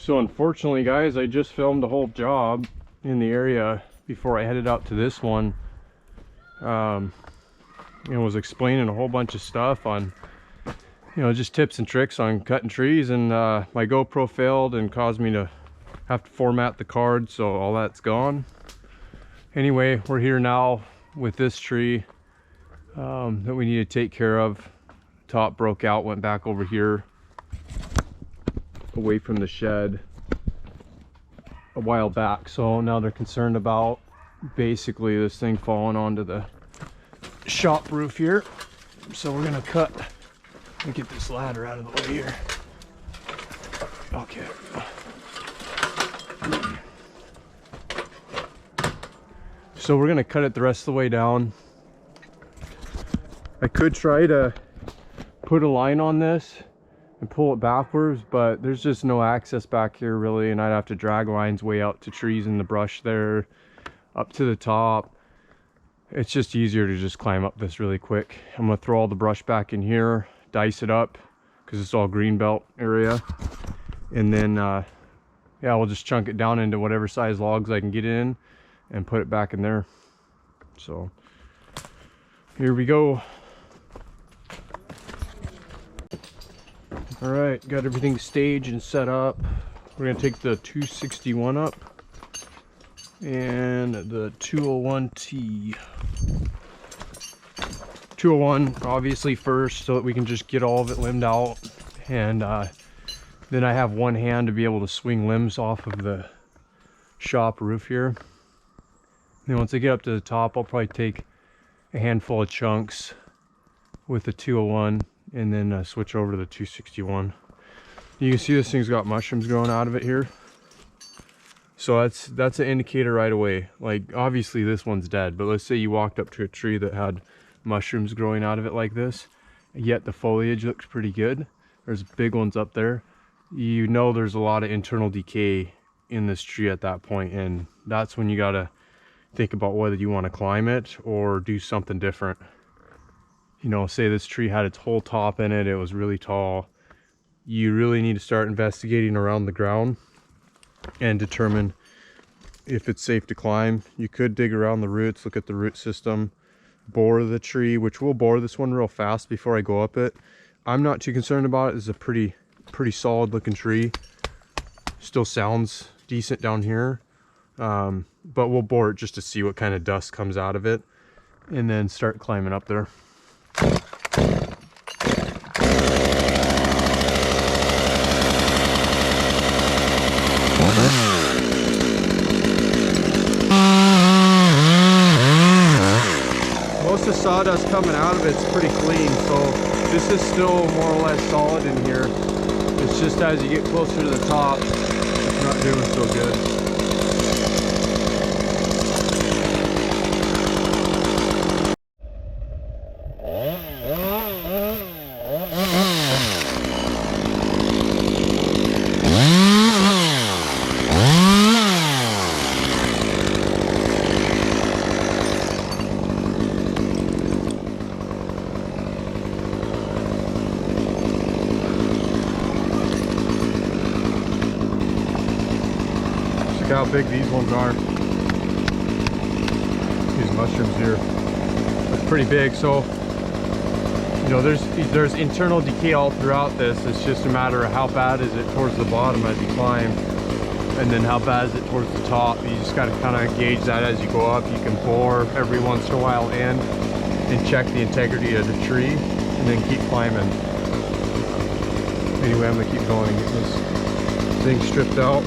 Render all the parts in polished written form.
So unfortunately, guys, I just filmed a whole job in the area before I headed out to this one. Was explaining a whole bunch of stuff on, just tips and tricks on cutting trees, and my GoPro failed and caused me to have to format the card, so all that's gone. Anyway, we're here now with this tree that we need to take care of. Top broke out, went back over here away from the shed a while back, so now they're concerned about basically this thing falling onto the shop roof here. So we're gonna cut and get this ladder out of the way here. Okay. So we're gonna cut it the rest of the way down. I could try to put a line on this and pull it backwards, but there's just no access back here really, and I'd have to drag lines way out to trees in the brush there up to the top. It's just easier to just climb up this really quick. I'm gonna throw all the brush back in here, dice it up because it's all green belt area, and then yeah, we'll just chunk it down into whatever size logs I can get in and put it back in there. So here we go. All right, got everything staged and set up. We're gonna take the 261 up and the 201T. 201 obviously first, so that we can just get all of it limbed out, and then I have one hand to be able to swing limbs off of the shop roof here. Then once I get up to the top, I'll probably take a handful of chunks with the 201 and then switch over to the 261. You can see this thing's got mushrooms growing out of it here, so that's an indicator right away. Like obviously this one's dead, but let's say you walked up to a tree that had mushrooms growing out of it like this, yet the foliage looks pretty good. There's big ones up there. You know there's a lot of internal decay in this tree at that point, and that's when you gotta think about whether you want to climb it or do something different. Say this tree had its whole top in it, it was really tall. You really need to start investigating around the ground and determine if it's safe to climb. You could dig around the roots, look at the root system, bore the tree, which we'll bore this one real fast before I go up it. I'm not too concerned about it. It's a pretty solid looking tree. Still sounds decent down here. But we'll bore it just to see what kind of dust comes out of it and then start climbing up there. Most of the sawdust coming out of it's pretty clean, so this is still more or less solid in here. It's just as you get closer to the top, it's not doing so good. How big these ones are. These mushrooms here, that's pretty big. So there's internal decay all throughout this. It's just a matter of how bad is it towards the bottom as you climb, and then how bad is it towards the top. You just got to kind of gauge that as you go up. You can bore every once in a while in and check the integrity of the tree, and then keep climbing. Anyway, I'm gonna keep going and get this thing stripped out.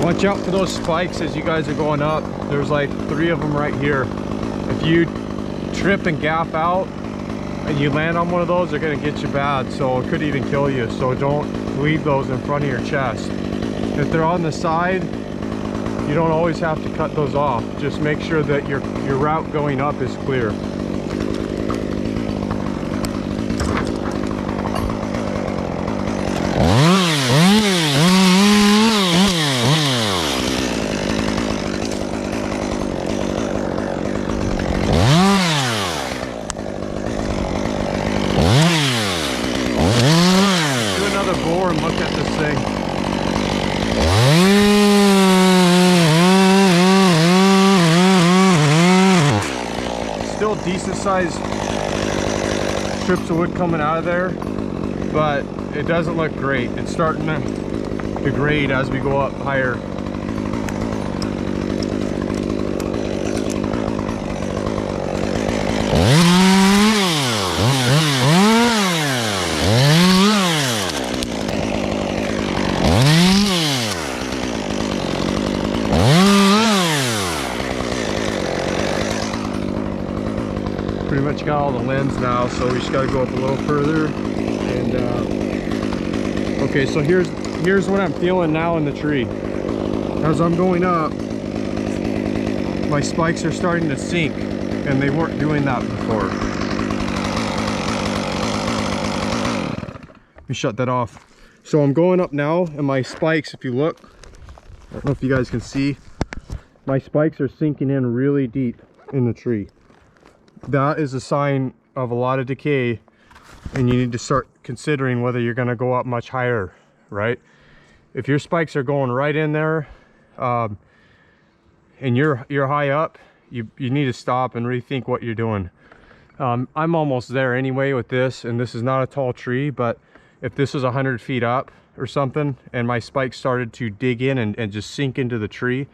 Watch out for those spikes as you guys are going up. There's like 3 of them right here. If you trip and gap out and you land on one of those, they're going to get you bad, so it could even kill you. So don't leave those in front of your chest. If they're on the side, you don't always have to cut those off. Just make sure that your route going up is clear. Do another bore and look at this thing. Still decent sized strips of wood coming out of there, but it doesn't look great. It's starting to degrade as we go up higher. Pretty much got all the limbs now, so we just got to go up a little further. And okay, so here's what I'm feeling now in the tree. As I'm going up, my spikes are starting to sink, and they weren't doing that before. Let me shut that off. So I'm going up now, and my spikes, if you look, I don't know if you guys can see, my spikes are sinking in really deep in the tree. That is a sign of a lot of decay, and you need to start considering whether you're going to go up much higher, right? If your spikes are going right in there, and you're high up, you need to stop and rethink what you're doing. I'm almost there anyway with this, and this is not a tall tree, but if this was 100 feet up or something and my spikes started to dig in and just sink into the tree,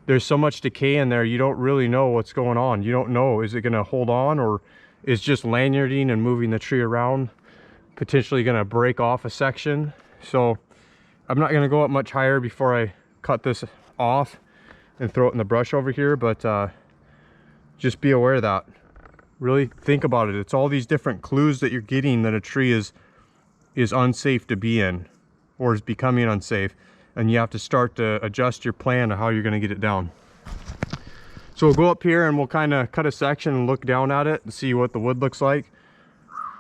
there's so much decay in there, you don't really know what's going on. You don't know, is it going to hold on, or is just lanyarding and moving the tree around potentially going to break off a section? So I'm not going to go up much higher before I cut this off and throw it in the brush over here, but just be aware of that. Really think about it. It's all these different clues that you're getting that a tree is unsafe to be in or is becoming unsafe. And you have to start to adjust your plan to how you're going to get it down. So we'll go up here and we'll kind of cut a section and look down at it and see what the wood looks like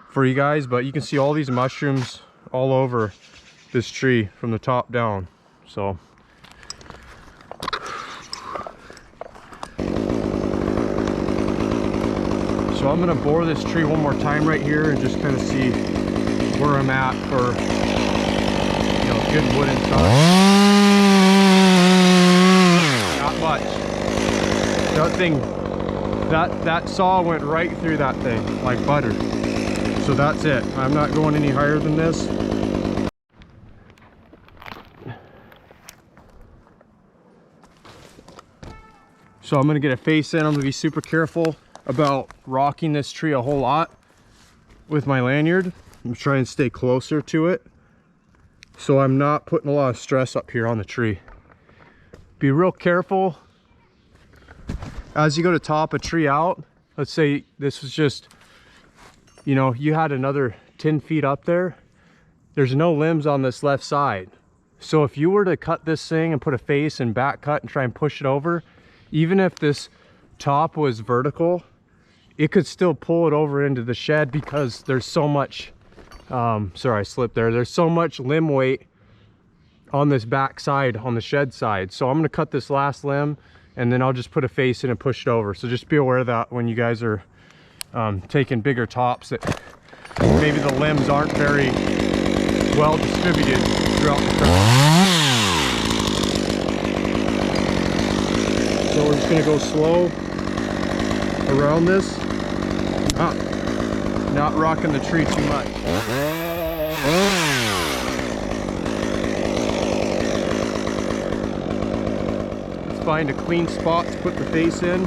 for you guys. But you can see all these mushrooms all over this tree from the top down. So I'm going to bore this tree one more time right here and just kind of see where I'm at for good wood inside. Not much. That thing, that saw went right through that thing like butter. So that's it. I'm not going any higher than this. So I'm gonna get a face in. I'm gonna be super careful about rocking this tree a whole lot with my lanyard. I'm trying to stay closer to it, so I'm not putting a lot of stress up here on the tree. Be real careful as you go to top a tree out. Let's say this was just, you had another 10 feet up there. There's no limbs on this left side. So if you were to cut this thing and put a face and back cut and try and push it over, even if this top was vertical, it could still pull it over into the shed because there's so much, sorry, I slipped there. There's so much limb weight on this back side, on the shed side. So I'm gonna cut this last limb and then I'll just put a face in and push it over. So just be aware of that when you guys are taking bigger tops, that maybe the limbs aren't very well distributed throughout the crop. So we're just gonna go slow around this, not rocking the tree too much. Let's find a clean spot to put the face in.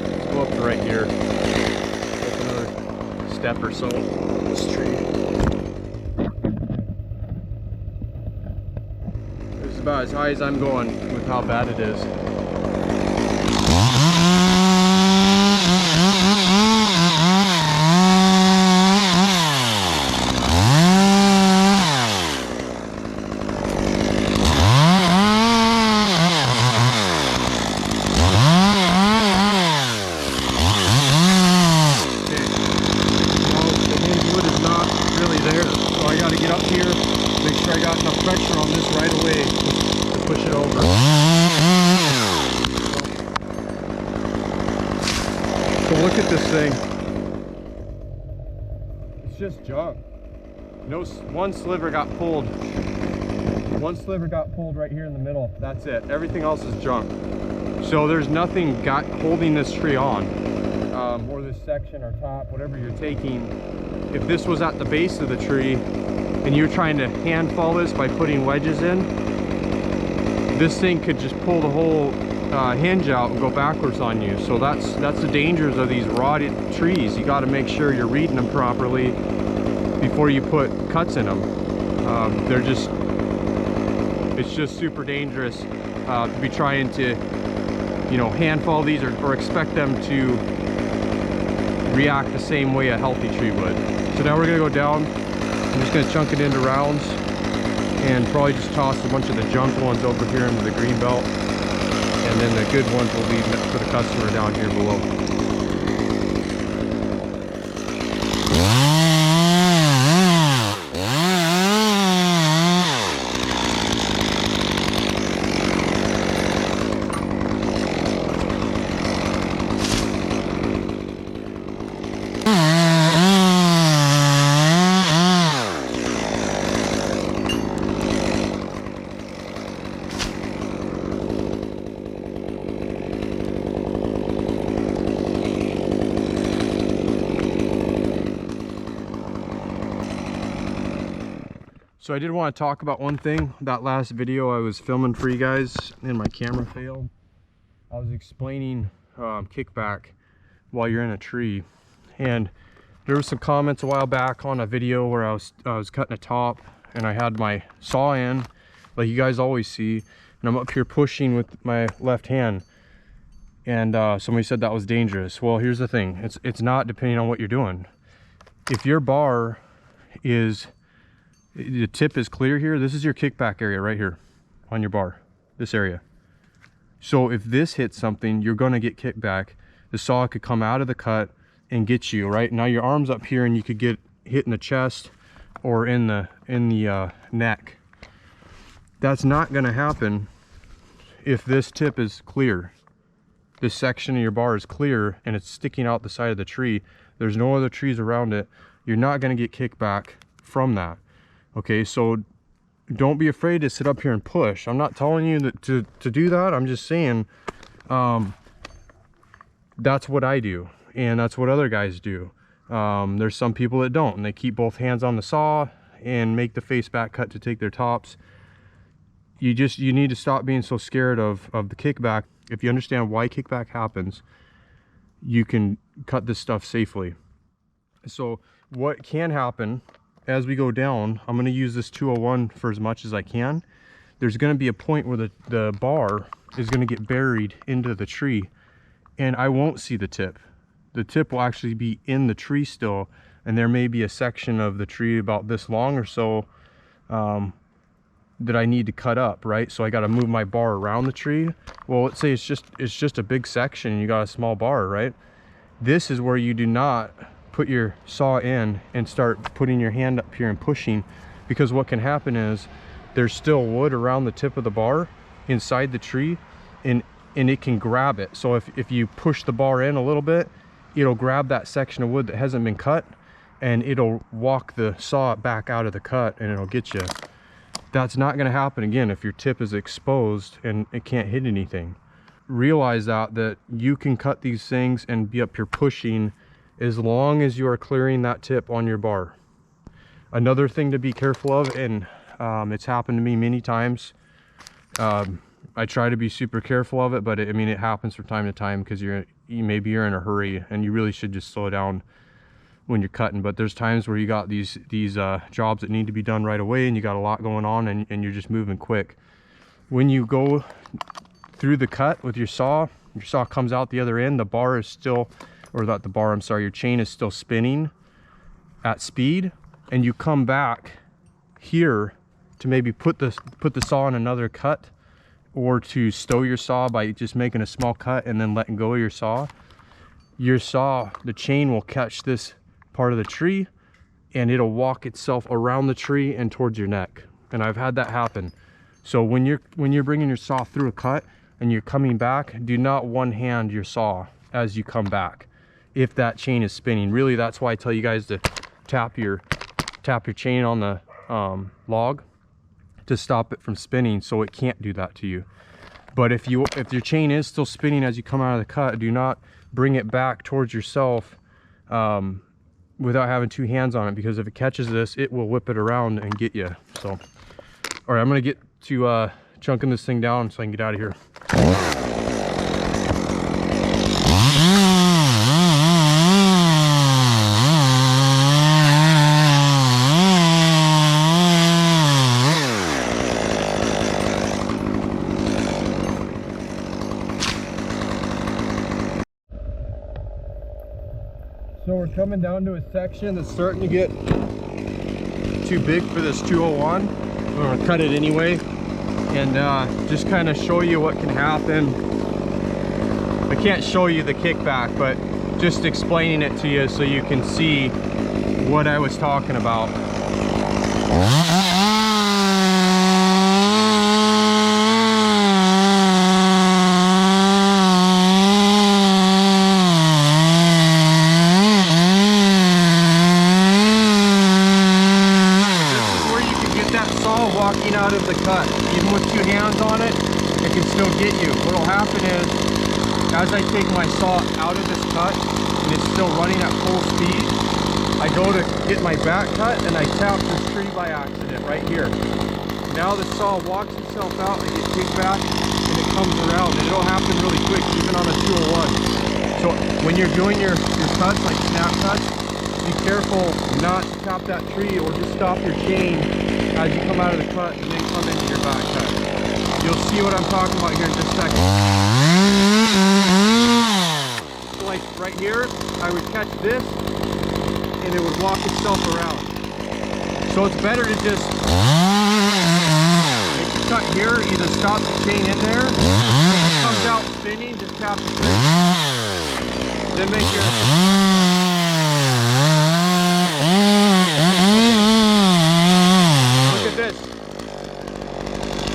Let's go up to right here. Take another step or so on this tree. There's about as high as I'm going with how bad it is. Pressure on this right away to push it over. So look at this thing. It's just junk. No, one sliver got pulled. One sliver got pulled right here in the middle. That's it. Everything else is junk. So there's nothing holding this tree on, or this section or top, whatever you're taking. If this was at the base of the tree, and you're trying to hand fall this by putting wedges in, this thing could just pull the whole hinge out and go backwards on you. So that's the dangers of these rotted trees. You got to make sure you're reading them properly before you put cuts in them. It's just super dangerous to be trying to, you know, hand fall these or expect them to react the same way a healthy tree would. So now we're gonna go down. I'm just going to chunk it into rounds and probably just toss a bunch of the junk ones over here into the green belt, and then the good ones will leave for the customer down here below. So I did want to talk about one thing. That last video I was filming for you guys and my camera failed. I was explaining kickback while you're in a tree, and there were some comments a while back on a video where I was cutting a top and I had my saw in, like you guys always see, and I'm up here pushing with my left hand, and somebody said that was dangerous. Well, here's the thing, it's not, depending on what you're doing. If your bar is, the tip is clear here, this is your kickback area right here on your bar, this area. So if this hits something, you're going to get kickback. The saw could come out of the cut and get you right now. Your arm's up here and you could get hit in the chest or in the neck. That's not going to happen if this tip is clear. This section of your bar is clear and it's sticking out the side of the tree. There's no other trees around it. You're not going to get kickback from that. Okay, so don't be afraid to sit up here and push. I'm not telling you that to do that. I'm just saying that's what I do, and that's what other guys do. There's some people that don't, and they keep both hands on the saw and make the face back cut to take their tops. You need to stop being so scared of the kickback. If you understand why kickback happens, you can cut this stuff safely. So what can happen as we go down, I'm going to use this 201 for as much as I can. There's going to be a point where the bar is going to get buried into the tree, and I won't see the tip. The tip will actually be in the tree still, and there may be a section of the tree about this long or so that I need to cut up, right? So I got to move my bar around the tree. Well, let's say it's just a big section and you got a small bar, right? This is where you do not put your saw in and start putting your hand up here and pushing, because what can happen is there's still wood around the tip of the bar inside the tree, and it can grab it. So if you push the bar in a little bit, it'll grab that section of wood that hasn't been cut, and it'll walk the saw back out of the cut and it'll get you. That's not going to happen again if your tip is exposed and it can't hit anything. Realize that you can cut these things and be up here pushing as long as you are clearing that tip on your bar. Another thing to be careful of, and it's happened to me many times, I try to be super careful of it, but I mean, it happens from time to time because maybe you're in a hurry and you really should just slow down when you're cutting. But there's times where you got these jobs that need to be done right away and you got a lot going on and you're just moving quick. when you go through the cut with your saw comes out the other end, the bar is still, or not the bar, I'm sorry, your chain is still spinning at speed, and you come back here to maybe put the saw in another cut, or to stow your saw by just making a small cut and then letting go of your saw, the chain will catch this part of the tree and it'll walk itself around the tree and towards your neck. And I've had that happen. So when you're bringing your saw through a cut and you're coming back, do not one hand your saw as you come back if that chain is spinning. Really, that's why I tell you guys to tap your chain on the log to stop it from spinning, so it can't do that to you. But if your chain is still spinning as you come out of the cut, do not bring it back towards yourself without having two hands on it, because if it catches this, it will whip it around and get you. So, all right, I'm gonna get to chunking this thing down so I can get out of here. So we're coming down to a section that's starting to get too big for this 201. I'm gonna cut it anyway and just kind of show you what can happen. I can't show you the kickback, but just explaining it to you so you can see what I was talking about. Walking out of the cut, even with two hands on it, it can still get you. What will happen is, as I take my saw out of this cut and it's still running at full speed, I go to get my back cut and I tap this tree by accident right here. Now the saw walks itself out, I get kickback, and it comes around, and it'll happen really quick, even on a 201. So when you're doing your cuts, like snap cuts, be careful not to tap that tree or just stop your chain as you come out of the cut and then come into your back cut. You'll see what I'm talking about here in just a second. So like right here, I would catch this and it would walk itself around. So it's better to just make the cut here, either stop the chain in there, if it comes out spinning, just tap the tree. Then make your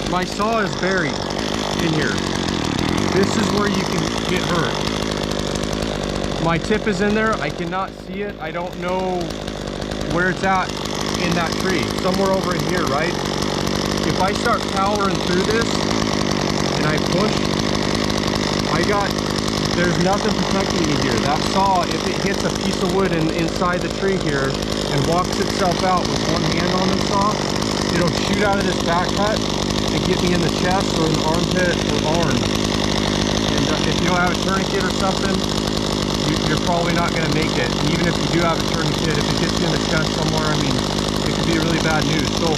my saw is buried in here. This is where you can get hurt. My tip is in there. I cannot see it. I don't know where it's at in that tree. Somewhere over in here, right? If I start powering through this and I push, there's nothing protecting me here. That saw, if it hits a piece of wood inside the tree here and walks itself out with one hand on the saw, it'll shoot out of this back cut and get me in the chest or in the armpit or arm. And if you don't have a tourniquet or something, you're probably not going to make it. And even if you do have a tourniquet, if it gets you in the chest somewhere, I mean, it could be really bad news. So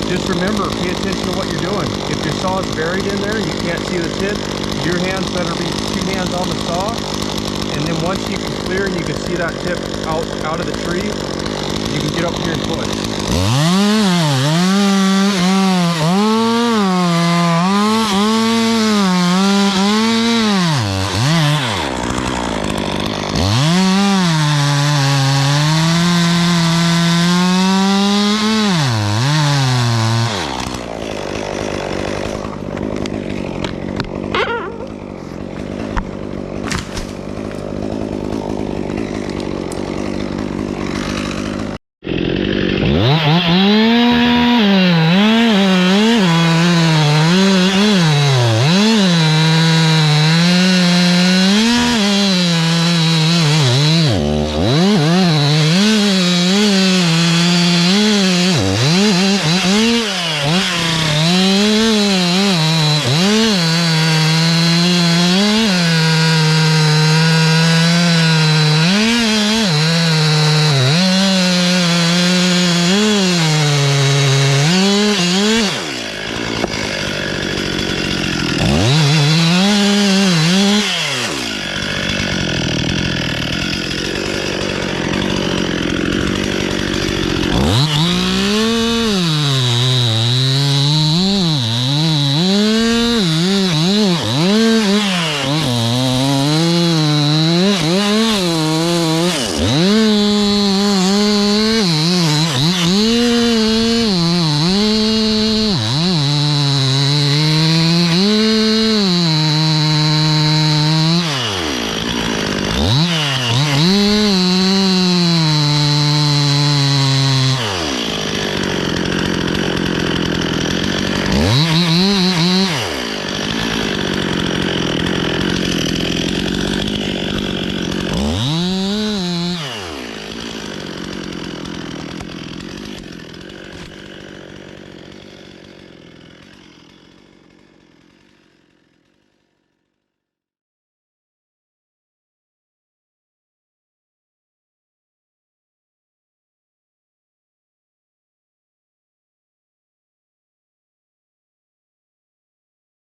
just remember, pay attention to what you're doing. If your saw is buried in there, you can't see the tip, your hands better be two hands on the saw. And then once you can clear and you can see that tip out of the tree, you can get up here and push.